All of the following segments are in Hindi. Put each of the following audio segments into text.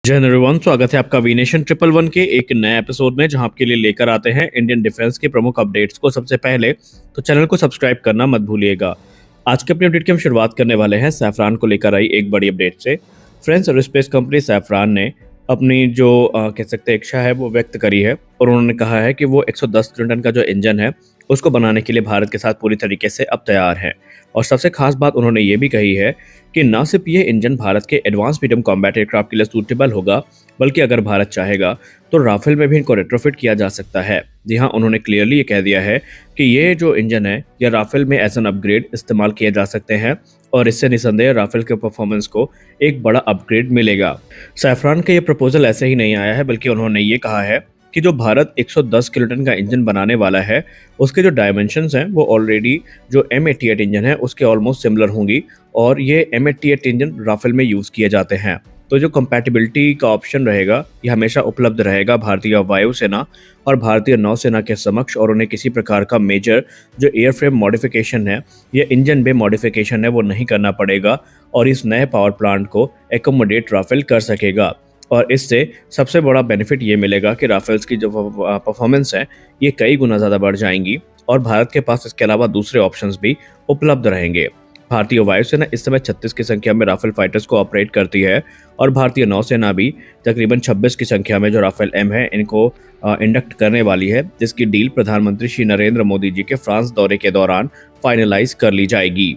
जय हिंद एवरीवन, स्वागत है आपका वी नेशन 111 के एक नए एपिसोड में, जहां आपके लिए लेकर आते हैं इंडियन डिफेंस के प्रमुख अपडेट्स को सबसे पहले। तो चैनल को सब्सक्राइब करना मत भूलिएगा। आज के अपनी अपडेट की हम शुरुआत करने वाले हैं सैफरान को लेकर आई एक बड़ी अपडेट से। फ्रेंड्स, एरोस्पेस कंपनी सैफरान ने अपनी जो कह सकते हैं इच्छा है वो व्यक्त करी है, और उन्होंने कहा है कि वो 110 किलोटन का जो इंजन है उसको बनाने के लिए भारत के साथ पूरी तरीके से अब तैयार है। और सबसे खास बात उन्होंने ये भी कही है कि न सिर्फ ये इंजन भारत के एडवांस मीडियम कॉम्बैट एयरक्राफ्ट के लिए सूटेबल होगा, बल्कि अगर भारत चाहेगा तो राफेल में भी इनको रेट्रोफिट किया जा सकता है। जी हाँ, उन्होंने क्लियरली ये कह दिया है कि ये जो इंजन है या राफेल में एज एन अपग्रेड इस्तेमाल किए जा सकते हैं, और इससे निसंदेह राफेल के परफॉर्मेंस को एक बड़ा अपग्रेड मिलेगा। सैफरान का ये प्रपोजल ऐसे ही नहीं आया है, बल्कि उन्होंने ये कहा है कि जो भारत 110 किलोटन का इंजन बनाने वाला है उसके जो डायमेंशंस हैं वो ऑलरेडी जो M88 इंजन है उसके ऑलमोस्ट सिमिलर होंगी, और ये M88 इंजन राफेल में यूज़ किए जाते हैं। तो जो कंपैटिबिलिटी का ऑप्शन रहेगा ये हमेशा उपलब्ध रहेगा भारतीय वायुसेना और भारतीय नौसेना के समक्ष, और उन्हें किसी प्रकार का मेजर जो एयरफ्रेम मॉडिफिकेशन है या इंजन बे मॉडिफिकेशन है वो नहीं करना पड़ेगा, और इस नए पावर प्लांट को एकोमोडेट राफेल कर सकेगा। और इससे सबसे बड़ा बेनिफिट ये मिलेगा कि राफेल्स की जो परफॉर्मेंस है ये कई गुना ज़्यादा बढ़ जाएंगी, और भारत के पास इसके अलावा दूसरे ऑप्शंस भी उपलब्ध रहेंगे। भारतीय वायुसेना इस समय 36 की संख्या में राफेल फाइटर्स को ऑपरेट करती है, और भारतीय नौसेना भी तकरीबन 26 की संख्या में जो राफेल M है इनको इंडक्ट करने वाली है, जिसकी डील प्रधानमंत्री श्री नरेंद्र मोदी जी के फ्रांस दौरे के दौरान फाइनलाइज कर ली जाएगी।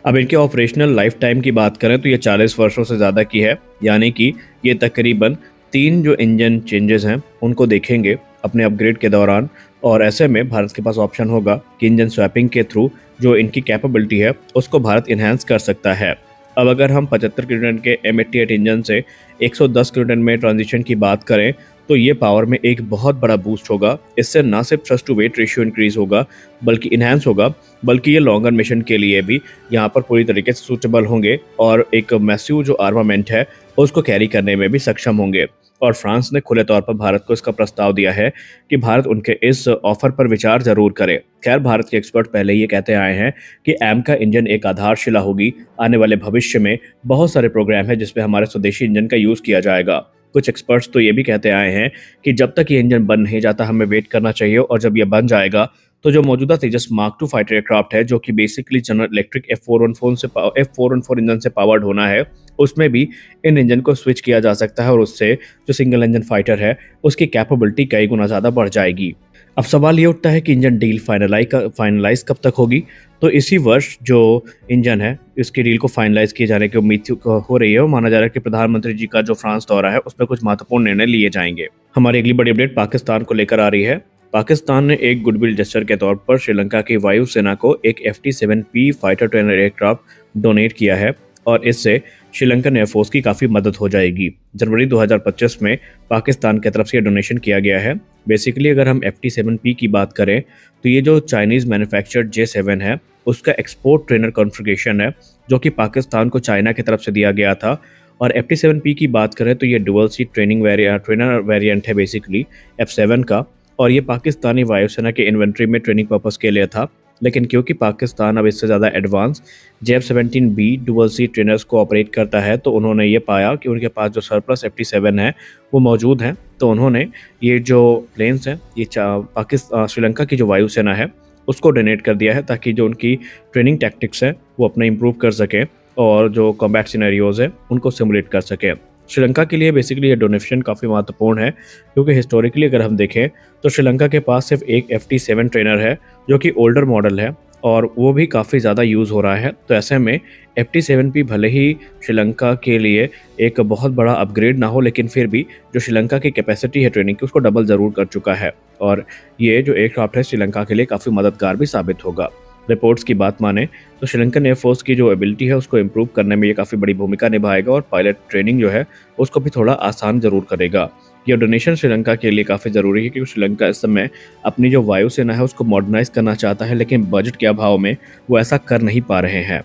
अब इनके ऑपरेशनल लाइफ टाइम की बात करें तो ये 40 वर्षों से ज़्यादा की है, यानी कि ये तकरीबन 3 जो इंजन चेंजेस हैं उनको देखेंगे अपने अपग्रेड के दौरान। और ऐसे में भारत के पास ऑप्शन होगा कि इंजन स्वैपिंग के थ्रू जो इनकी कैपेबिलिटी है उसको भारत इन्हेंस कर सकता है। अब अगर हम 75 किलोटन के M88 इंजन से 110 किलोटन में ट्रांजिशन की बात करें तो ये पावर में एक बहुत बड़ा बूस्ट होगा। इससे ना सिर्फ thrust to weight ratio increase होगा बल्कि इन्हांस होगा, बल्कि ये लॉन्गर मिशन के लिए भी यहाँ पर पूरी तरीके से सूटेबल होंगे, और एक मैसिव जो आर्मामेंट है उसको कैरी करने में भी सक्षम होंगे। और फ्रांस ने खुले तौर पर भारत को इसका प्रस्ताव दिया है कि भारत उनके इस ऑफर पर विचार जरूर करे। खैर, भारत के एक्सपर्ट पहले ये कहते आए हैं कि M का इंजन एक आधारशिला होगी। आने वाले भविष्य में बहुत सारे प्रोग्राम है जिसपे हमारे स्वदेशी इंजन का यूज़ किया जाएगा। कुछ एक्सपर्ट्स तो ये भी कहते आए हैं कि जब तक ये इंजन बन नहीं जाता हमें वेट करना चाहिए, और जब ये बन जाएगा तो जो मौजूदा तेजस Mark II फाइटर एयरक्राफ्ट है जो कि basically general electric F414 engine से पावर्ड होना है, उसमें भी इन इंजन को स्विच किया जा सकता है, और उससे जो सिंगल इंजन फाइटर है उसकी कैपेबिलिटी कई गुना ज़्यादा बढ़ जाएगी। अब सवाल ये उठता है कि इंजन डील फाइनलाइज कब तक होगी। तो इसी वर्ष जो इंजन है इसकी डील को फाइनलाइज किए जाने की उम्मीद हो रही है, और माना जा रहा है कि प्रधानमंत्री जी का जो फ्रांस दौरा है उसमें कुछ महत्वपूर्ण निर्णय लिए जाएंगे। हमारी अगली बड़ी अपडेट पाकिस्तान को लेकर आ रही है। पाकिस्तान ने एक गुडविल जेस्चर के तौर पर श्रीलंका की वायुसेना को एक FT-7P fighter trainer aircraft donate किया है, और इससे श्रीलंकन एयरफोर्स की काफ़ी मदद हो जाएगी। जनवरी 2025 में पाकिस्तान की तरफ से डोनेशन किया गया है। बेसिकली अगर हम FT-7P की बात करें तो ये जो चाइनीज़ मैन्युफैक्चर्ड J7 है उसका एक्सपोर्ट ट्रेनर कॉन्फ़िगरेशन है, जो कि पाकिस्तान को चाइना की तरफ से दिया गया था। और FT-7P की बात करें तो ये डुअल सीट ट्रेनर वेरिएंट है बेसिकली F7 का, और ये पाकिस्तानी वायुसेना के इन्वेंट्री में ट्रेनिंग पर्पस के लिए था। लेकिन क्योंकि पाकिस्तान अब इससे ज़्यादा advance JF-17B dual seat trainers को ऑपरेट करता है, तो उन्होंने ये पाया कि उनके पास जो सरप्लस FT-7 है वो मौजूद हैं, तो उन्होंने ये जो प्लेन्स हैं ये श्रीलंका की जो वायुसेना है उसको डोनेट कर दिया है, ताकि जो उनकी ट्रेनिंग टैक्टिक्स है वो अपना इम्प्रूव कर सकें और जो कॉम्बैट सिनेरियोज़ है उनको सिमुलेट कर सकें। श्रीलंका के लिए बेसिकली ये डोनेशन काफ़ी महत्वपूर्ण है, क्योंकि हिस्टोरिकली अगर हम देखें तो श्रीलंका के पास सिर्फ एक FT-7 ट्रेनर है जो कि ओल्डर मॉडल है, और वो भी काफ़ी ज़्यादा यूज़ हो रहा है। तो ऐसे में FT-7P भले ही श्रीलंका के लिए एक बहुत बड़ा अपग्रेड ना हो, लेकिन फिर भी जो श्रीलंका की कैपेसिटी है ट्रेनिंग की उसको डबल ज़रूर कर चुका है, और ये जो एयरक्राफ्ट है श्रीलंका के लिए काफ़ी मददगार भी साबित होगा। रिपोर्ट्स की बात माने तो श्रीलंकन एयरफोर्स की जो एबिलिटी है उसको इम्प्रूव करने में ये काफ़ी बड़ी भूमिका निभाएगा, और पायलट ट्रेनिंग जो है उसको भी थोड़ा आसान ज़रूर करेगा। यह डोनेशन श्रीलंका के लिए काफ़ी ज़रूरी है, क्योंकि श्रीलंका इस समय अपनी जो वायुसेना है उसको मॉडर्नाइज करना चाहता है, लेकिन बजट के अभाव में वो ऐसा कर नहीं पा रहे हैं।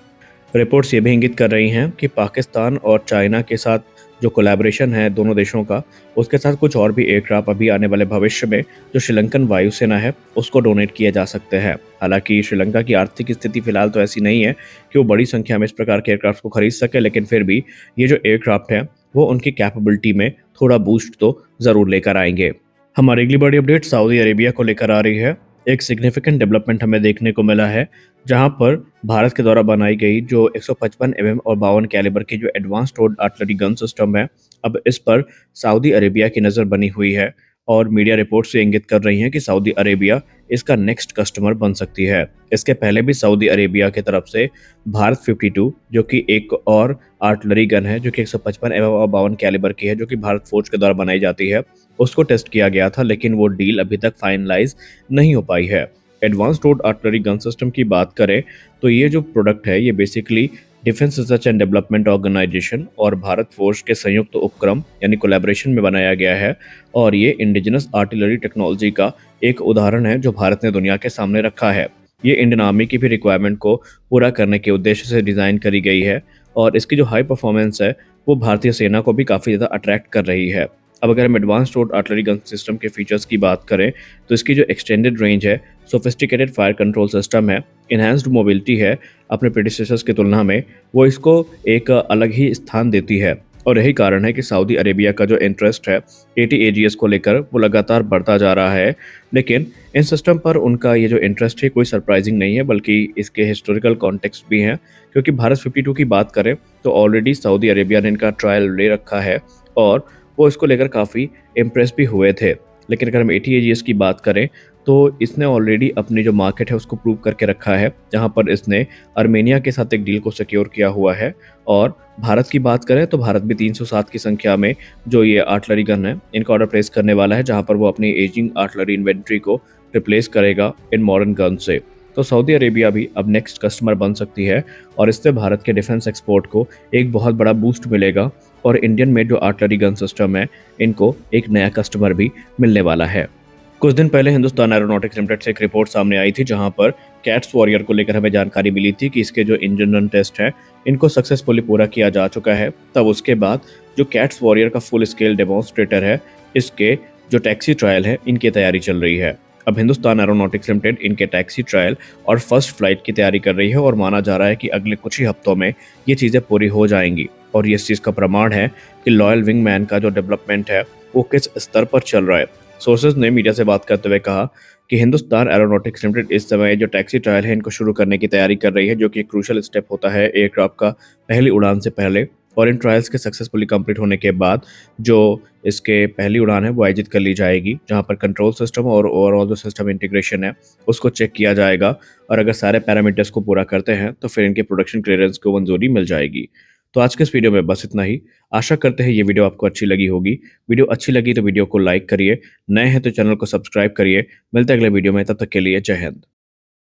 रिपोर्ट्स ये भी इंगित कर रही हैं कि पाकिस्तान और चाइना के साथ जो कोलैबोरेशन है दोनों देशों का, उसके साथ कुछ और भी एयरक्राफ्ट अभी आने वाले भविष्य में जो श्रीलंकन वायुसेना है उसको डोनेट किए जा सकते हैं। हालांकि श्रीलंका की आर्थिक स्थिति फिलहाल तो ऐसी नहीं है कि वो बड़ी संख्या में इस प्रकार के एयरक्राफ्ट को खरीद सके, लेकिन फिर भी ये जो एयरक्राफ्ट है वो उनकी कैपेबिलिटी में थोड़ा बूस्ट तो ज़रूर लेकर आएंगे। हमारी अगली बड़ी अपडेट सऊदी अरेबिया को लेकर आ रही है। एक सिग्निफिकेंट डेवलपमेंट हमें देखने को मिला है, जहां पर भारत के द्वारा बनाई गई जो 155 एमएम और 52 कैलिबर की जो advance towed artillery gun system है, अब इस पर सऊदी अरेबिया की नज़र बनी हुई है और मीडिया रिपोर्ट से इंगित कर रही हैं कि सऊदी अरेबिया इसका नेक्स्ट कस्टमर बन सकती है। इसके पहले भी सऊदी अरेबिया की तरफ से भारत 52 जो कि एक और आर्टिलरी गन है जो कि 155 एमएम और 52 कैलिबर की है, जो कि भारत फौज के द्वारा बनाई जाती है, उसको टेस्ट किया गया था, लेकिन वो डील अभी तक फाइनलाइज नहीं हो पाई है। Advance towed artillery gun system की बात करें तो ये जो प्रोडक्ट है ये basically defence research and development organisation और भारत फोर्स के संयुक्त उपक्रम यानी कोलैबोरेशन में बनाया गया है और ये इंडिजिनस आर्टिलरी टेक्नोलॉजी का एक उदाहरण है जो भारत ने दुनिया के सामने रखा है। ये इंडियन आर्मी की भी रिक्वायरमेंट को पूरा करने के उद्देश्य से डिज़ाइन करी गई है और इसकी जो हाई परफॉर्मेंस है वो भारतीय सेना को भी काफ़ी ज़्यादा अट्रैक्ट कर रही है। अब अगर हम advance towed artillery gun system के फीचर्स की बात करें तो इसकी जो एक्सटेंडेड रेंज है, सोफिस्टिकेटेड फायर कंट्रोल सिस्टम है, इन्हांस्ड मोबिलिटी है अपने प्रेडिसेसर्स की तुलना में, वो इसको एक अलग ही स्थान देती है और यही कारण है कि सऊदी अरेबिया का जो इंटरेस्ट है ATAGS को लेकर वो लगातार बढ़ता जा रहा है। लेकिन इन सिस्टम पर उनका ये जो इंटरेस्ट है कोई सरप्राइजिंग नहीं है, बल्कि इसके हिस्टोरिकल कॉन्टेक्स्ट भी हैं, क्योंकि भारत 52 की बात करें तो ऑलरेडी सऊदी अरेबिया ने इनका ट्रायल ले रखा है और वो इसको लेकर काफ़ी इम्प्रेस भी हुए थे। लेकिन अगर हम ATAGS की बात करें तो इसने ऑलरेडी अपनी जो मार्केट है उसको प्रूव करके रखा है, जहां पर इसने आर्मेनिया के साथ एक डील को सिक्योर किया हुआ है। और भारत की बात करें तो भारत भी 307 की संख्या में जो ये आर्टिलरी गन है इनका ऑर्डर प्लेस करने वाला है, जहां पर वो अपनी एजिंग आर्टिलरी इन्वेंट्री को रिप्लेस करेगा इन मॉडर्न गन से। तो सऊदी अरेबिया भी अब नेक्स्ट कस्टमर बन सकती है और इससे भारत के डिफेंस एक्सपोर्ट को एक बहुत बड़ा बूस्ट मिलेगा और इंडियन मेड जो आर्टिलरी गन सिस्टम है इनको एक नया कस्टमर भी मिलने वाला है। कुछ दिन पहले हिंदुस्तान एरोनॉटिक्स लिमिटेड से एक रिपोर्ट सामने आई थी, जहां पर कैट्स वॉरियर को लेकर हमें जानकारी मिली थी कि इसके जो इंजन रन टेस्ट है इनको सक्सेसफुली पूरा किया जा चुका है। तब उसके बाद जो कैट्स वॉरियर का फुल स्केल डेमोन्स्ट्रेटर है, इसके जो टैक्सी ट्रायल है इनकी तैयारी चल रही है। अब हिंदुस्तान एरोनॉटिक्स लिमिटेड इनके टैक्सी ट्रायल और फर्स्ट फ्लाइट की तैयारी कर रही है और माना जा रहा है कि अगले कुछ ही हफ्तों में ये चीज़ें पूरी हो जाएंगी और ये इस चीज़ का प्रमाण है कि लॉयल विंग मैन का जो डेवलपमेंट है वो किस स्तर पर चल रहा है। सोर्सेज ने मीडिया से बात करते हुए कहा कि हिंदुस्तान एरोनॉटिक्स लिमिटेड इस समय जो टैक्सी ट्रायल है इनको शुरू करने की तैयारी कर रही है, जो कि एक क्रूशियल स्टेप होता है एयरक्राफ्ट का पहली उड़ान से पहले। और इन ट्रायल्स के सक्सेसफुली कंप्लीट होने के बाद जो इसके पहली उड़ान है वो आयोजित कर ली जाएगी, जहां पर कंट्रोल सिस्टम और ओवरऑल जो सिस्टम इंटीग्रेशन है उसको चेक किया जाएगा और अगर सारे पैरामीटर्स को पूरा करते हैं तो फिर इनके प्रोडक्शन क्लियरेंस को मंजूरी मिल जाएगी। तो आज के इस वीडियो में बस इतना ही। आशा करते हैं ये वीडियो आपको अच्छी लगी होगी। वीडियो अच्छी लगी तो वीडियो को लाइक करिए, नए हैं तो चैनल को सब्सक्राइब करिए। मिलते हैं अगले वीडियो में, तब तक के लिए जय हिंद।